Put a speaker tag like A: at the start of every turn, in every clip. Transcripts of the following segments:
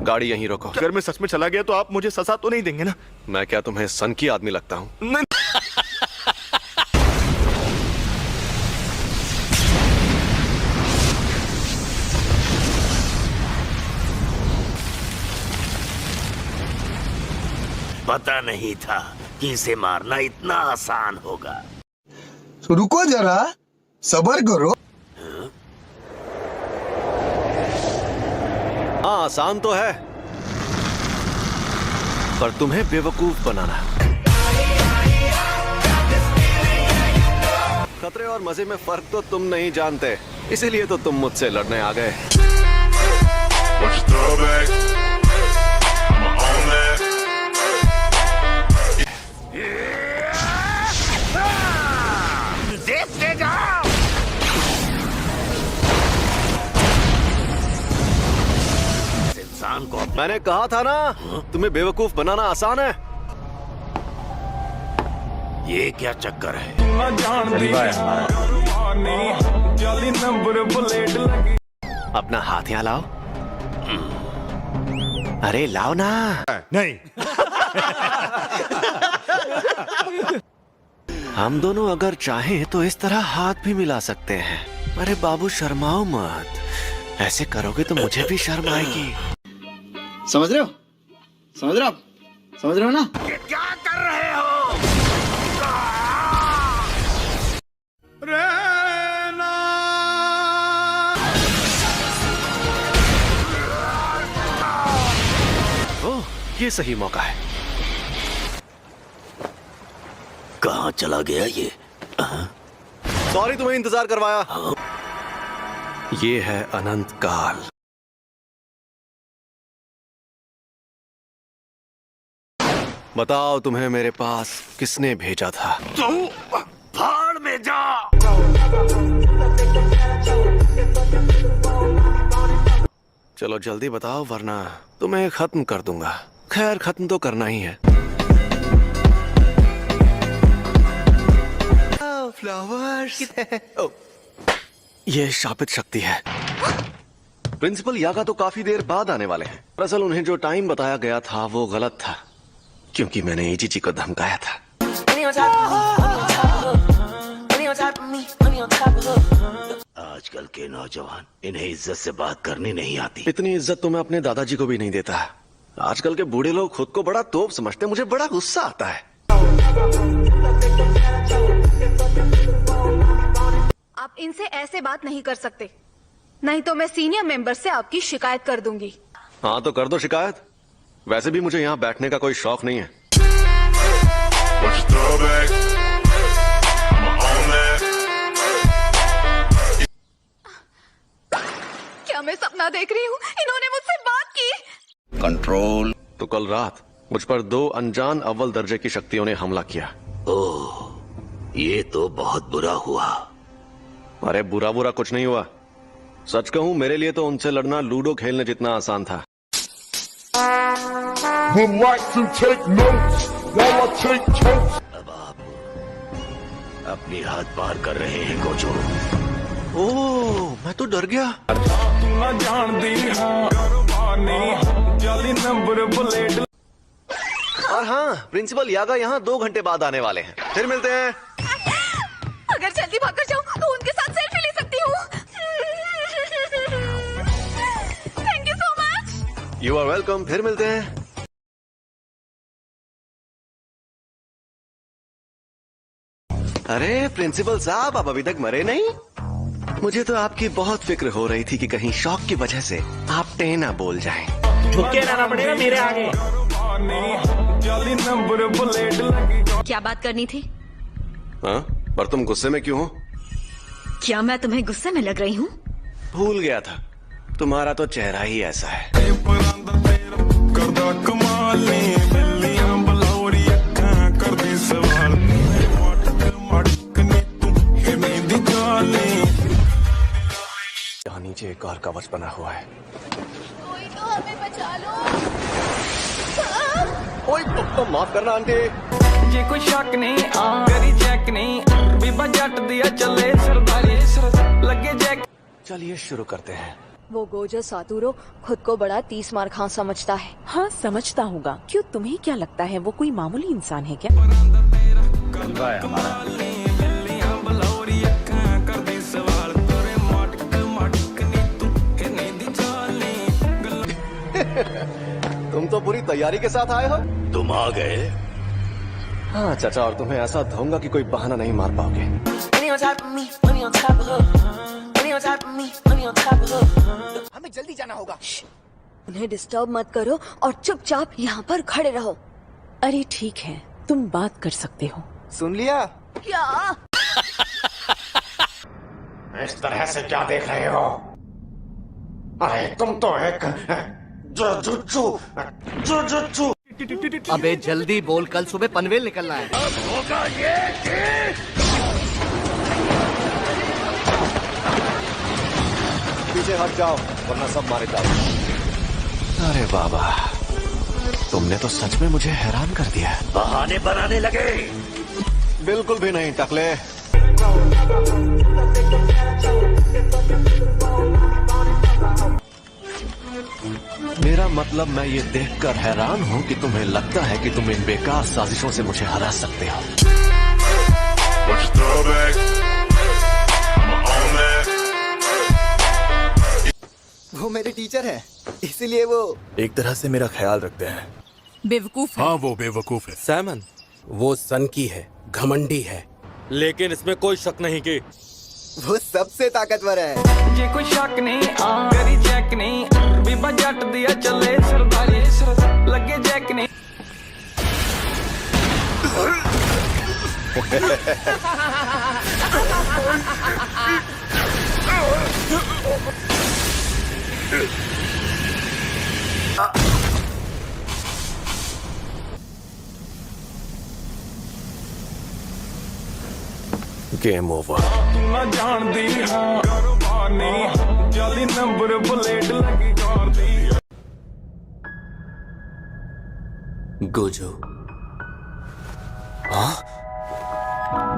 A: गाड़ी यहीं रोको।
B: अगर मैं सच में चला गया तो आप मुझे सजा तो नहीं देंगे ना?
A: मैं क्या तुम्हें सन की आदमी लगता हूँ?
B: नहीं।
C: पता नहीं था कि इसे मारना इतना आसान होगा।
D: तो रुको जरा, सब्र करो।
A: हाँ, आसान तो है, पर तुम्हें बेवकूफ बनाना। खतरे और मजे में फर्क तो तुम नहीं जानते, इसीलिए तो तुम मुझसे लड़ने आ गए।
C: देखते जाओ। इंसान को
A: मैंने कहा था ना, तुम्हें बेवकूफ बनाना आसान है।
C: ये क्या चक्कर है?
A: अपना हाथ यहाँ लाओ। अरे लाओ ना।
B: नहीं।
A: हम दोनों अगर चाहें तो इस तरह हाथ भी मिला सकते हैं। अरे बाबू शर्माओ मत, ऐसे करोगे तो मुझे भी शर्म आएगी।
E: समझ रहे हो? समझ रहे हो आप? समझ रहे हो ना?
C: ये क्या कर रहे हो?
A: ओह, ये सही मौका है।
C: कहाँ चला गया ये?
A: सॉरी तुम्हें इंतजार करवाया। ये है अनंत काल। बताओ तुम्हें मेरे पास किसने भेजा था?
C: तू भाड़ में जा।
A: चलो जल्दी बताओ वरना तुम्हें खत्म कर दूंगा। खैर खत्म तो करना ही है। फ्लावर्स। ये शापित शक्ति है। प्रिंसिपल यागा तो काफी देर बाद आने वाले हैं। दरअसल उन्हें जो टाइम बताया गया था वो गलत था, क्योंकि मैंने एजीजी को धमकाया था।
C: आजकल के नौजवान, इन्हें इज्जत से बात करनी नहीं आती।
A: इतनी इज्जत तो मैं अपने दादाजी को भी नहीं देता। आजकल के बूढ़े लोग खुद को बड़ा तोप समझते, मुझे बड़ा गुस्सा आता है।
F: आप इनसे ऐसे बात नहीं कर सकते, नहीं तो मैं सीनियर मेंबर से आपकी शिकायत कर दूंगी।
A: हाँ तो कर दो शिकायत। वैसे भी मुझे यहाँ बैठने का कोई शौक नहीं है।
F: क्या मैं सपना देख रही हूँ? इन्होंने मुझसे बात की।
D: कंट्रोल।
A: तो कल रात मुझ पर 2 अनजान अव्वल दर्जे की शक्तियों ने हमला किया।
C: ओह, ये तो बहुत बुरा हुआ।
A: अरे बुरा बुरा कुछ नहीं हुआ। सच कहूँ मेरे लिए तो उनसे लड़ना लूडो खेलने जितना आसान था।
C: अब आप अपनी हद पार कर रहे हैं गोजो।
A: ओह, मैं तो डर गया। और हाँ, प्रिंसिपल यागा यहाँ 2 घंटे बाद आने वाले हैं। फिर मिलते हैं।
F: अगर जल्दी भाग कर जाऊँ तो उनके साथ सेल्फी ले सकती हूँ। Thank you so much.
A: You are welcome. फिर मिलते हैं। अरे प्रिंसिपल साहब, आप अभी तक मरे नहीं? मुझे तो आपकी बहुत फिक्र हो रही थी कि कहीं शौक की वजह से आप टेना बोल जाएं।
G: झुके रहना पड़ेगा मेरे आगे।
F: क्या बात करनी थी?
A: हाँ, पर तुम गुस्से में क्यों हो?
F: क्या मैं तुम्हें गुस्से में लग रही हूँ?
A: भूल गया था, तुम्हारा तो चेहरा ही ऐसा है। यहाँ नीचे एक और कवच बना हुआ है।
F: कोई तो हमें बचा लो।
A: ओए, तो माफ करना आंटी।
G: जे कोई शक नहीं करी चेक नहीं, बीबा जट दिया चले सरदारी लगे जैक।
A: चलिए शुरू करते हैं।
H: वो गोजो सातुरो खुद को बड़ा 30 मार खां समझता है।
I: हाँ समझता होगा, क्यों तुम्हें क्या लगता है वो कोई मामूली इंसान है क्या?
C: जलवा है हमारा।
A: तुम तो पूरी तैयारी के साथ आए हो।
C: तुम आ गए।
A: हाँ चाचा, और तुम्हें ऐसा धोऊंगा कि कोई बहाना नहीं मार पाओगे।
E: हमें जल्दी जाना होगा।
H: उन्हें डिस्टर्ब मत करो और चुपचाप यहाँ पर खड़े रहो।
I: अरे ठीक है, तुम बात कर सकते हो।
E: सुन लिया?
H: क्या?
C: इस तरह से क्या देख रहे हो? अरे तुम तो एक जुजुत्सु।
E: अबे जल्दी बोल, कल सुबह पनवेल निकलना है।
C: होगा ये कि
A: पीछे हट जाओ वरना सब मारे जाओ। अरे बाबा, तुमने तो सच में मुझे हैरान कर दिया।
C: बहाने बनाने लगे।
A: बिल्कुल भी नहीं टकले। मेरा मतलब मैं ये देखकर हैरान हूँ कि तुम्हें लगता है कि तुम इन बेकार साजिशों से मुझे हरा सकते हो।
E: वो मेरे टीचर हैं, इसीलिए वो
B: एक तरह से मेरा ख्याल रखते हैं।
I: बेवकूफ है।
B: हाँ वो बेवकूफ है।
J: सैमन वो सन की है, घमंडी है, लेकिन इसमें कोई शक नहीं कि
E: वो सबसे ताकतवर है।
G: ये कोई शक नहीं, करी चेक नहीं, बीबा जट दिया चले सरदारी, लगे जैक नहीं।
A: Game over.
G: तू ना जान दी हाँ कारोबानी, जाली नंबर प्लेट लगी कार दी।
J: गोजो, हाँ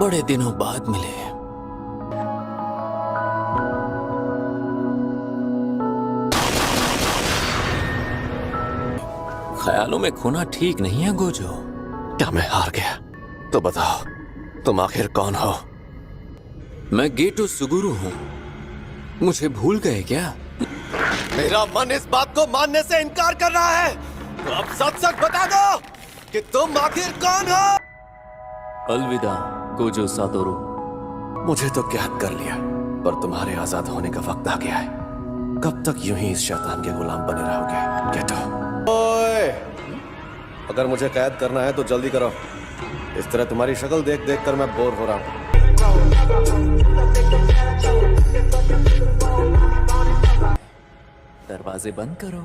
J: बड़े दिनों बाद मिले। ख्यालों में खोना ठीक नहीं है गोजो।
A: क्या मैं हार गया? तो बताओ तुम आखिर कौन हो?
J: मैं गेटो सुगुरु हूँ, मुझे भूल गए क्या?
A: मेरा मन इस बात को मानने से इनकार कर रहा है, तो अब सच सच बता दो कि तुम आखिर कौन हो?
J: अलविदा गोजो सातोरू।
A: मुझे तो कैद कर लिया, पर तुम्हारे आजाद होने का वक्त आ गया है। कब तक यूं ही इस शैतान के गुलाम बने रहोगे? गेटो। ओए, अगर मुझे कैद करना है तो जल्दी करो। इस तरह तुम्हारी शक्ल देख देख कर मैं बोर हो रहा हूँ।
J: दरवाजे बंद करो।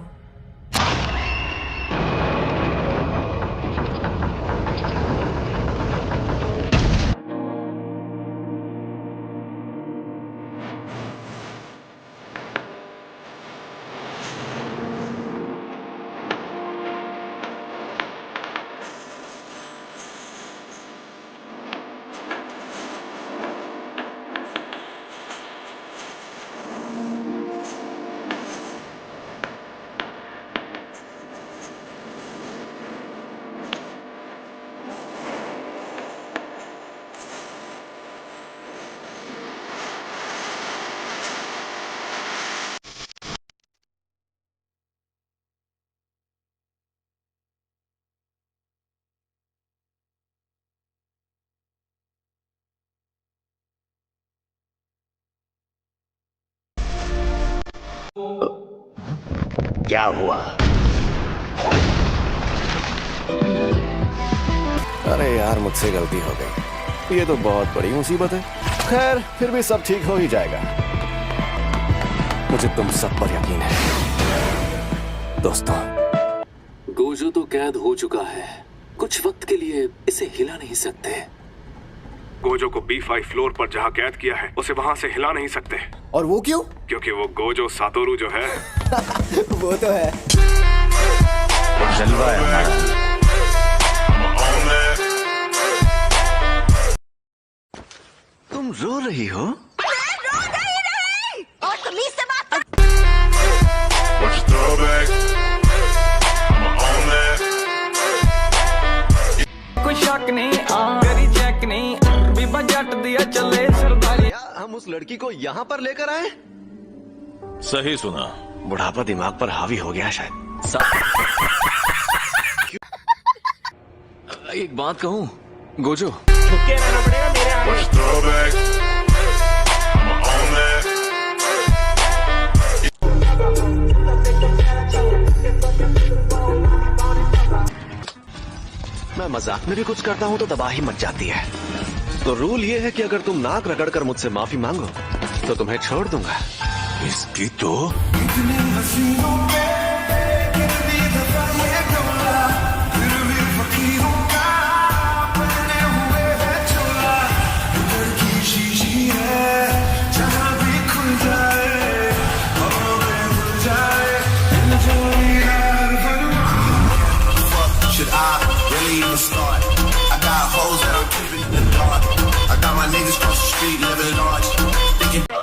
C: क्या हुआ?
A: अरे यार, मुझसे गलती हो गई। ये तो बहुत बड़ी मुसीबत है। खैर, फिर भी सब ठीक हो ही जाएगा। मुझे तुम सब पर यकीन है दोस्तों।
J: गोजो तो कैद हो चुका है, कुछ वक्त के लिए इसे हिला नहीं सकते।
B: गोजो को B5 फ्लोर पर जहाँ कैद किया है उसे वहाँ से हिला नहीं सकते।
E: और वो क्यों?
B: क्योंकि वो गोजो सातोरू जो है
E: वो तो है।
C: जलवा है हमारा।
A: तुम रो रही हो?
H: मैं रो रही नहीं, और तमीज से बात कर।
A: उस लड़की को यहाँ पर लेकर आए?
C: सही सुना।
A: बुढ़ापा दिमाग पर हावी हो गया शायद।
J: एक बात कहूँ गोजो,
A: मैं मजाक में भी कुछ करता हूँ तो तबाही मच जाती है। तो रूल ये है कि अगर तुम नाक रगड़कर मुझसे माफी मांगो तो तुम्हें छोड़ दूंगा।
C: इसकी तो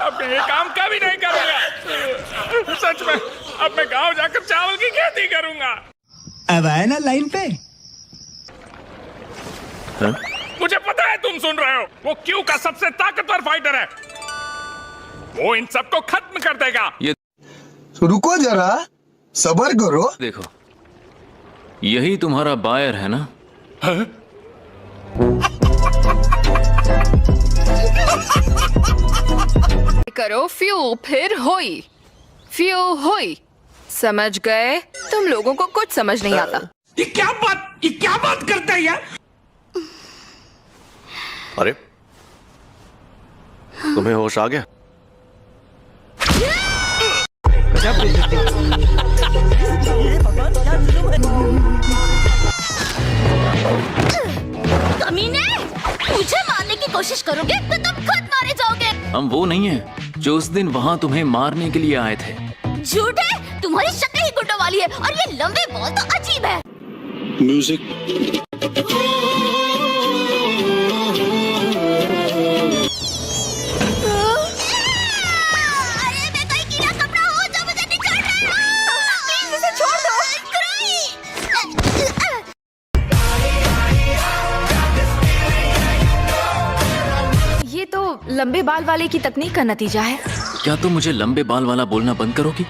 B: अब ये काम कभी नहीं करूंगा। सच में अब मैं गांव जाकर चावल की खेती करूंगा।
D: अब आए ना लाइन पे।
B: मुझे पता है तुम सुन रहे हो। वो क्यू का सबसे ताकतवर फाइटर है। वो इन सबको खत्म कर देगा।
J: ये
D: रुको जरा, सबर करो।
J: देखो, यही तुम्हारा बायर है ना?
F: करो फ्यू फिर होई, फ्यू होई। समझ गए? तुम लोगों को कुछ समझ नहीं आता।
B: ये क्या बात करते हैं यार?
A: अरे तुम्हें होश आ गया?
H: कमीने, मुझे मारने की कोशिश करोगे तो तुम खुद मारे जाओगे।
J: हम वो नहीं है जो उस दिन वहाँ तुम्हें मारने के लिए आए थे।
H: झूठ है, तुम्हारी शक्ल ही गुड्डों वाली है और ये लंबे बॉल तो अजीब है।
E: म्यूजिक।
H: अरे मैं कोई कीड़ा कपड़ा हूँ जो मुझे निकाल रहा है। प्लीज इसे छोड़ दो।
F: ये तो लंबे बाल वाले की तकनीक का नतीजा है।
J: क्या तुम मुझे लंबे बाल वाला बोलना बंद करोगी?